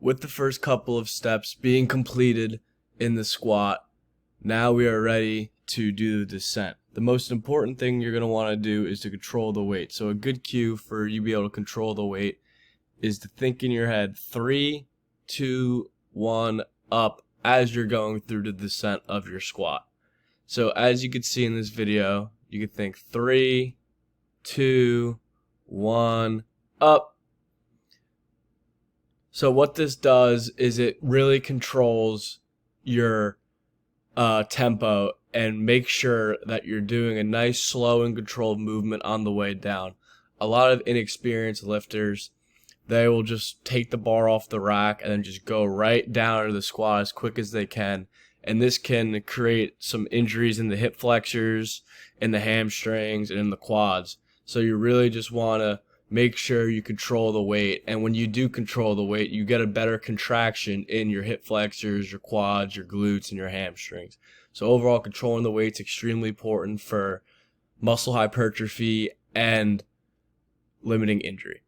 With the first couple of steps being completed in the squat, now we are ready to do the descent. The most important thing you're going to want to do is to control the weight. So a good cue for you to be able to control the weight is to think in your head 3, 2, 1, up as you're going through the descent of your squat. So as you can see in this video, you can think 3, 2, 1, up. So what this does is it really controls your tempo and make sure that you're doing a nice, slow, and controlled movement on the way down. A lot of inexperienced lifters, they will just take the bar off the rack and then just go right down into the squat as quick as they can. And this can create some injuries in the hip flexors, in the hamstrings, and in the quads. So you really just want to make sure you control the weight. And when you do control the weight, you get a better contraction in your hip flexors, your quads, your glutes, and your hamstrings. So overall, controlling the weight is extremely important for muscle hypertrophy and limiting injury.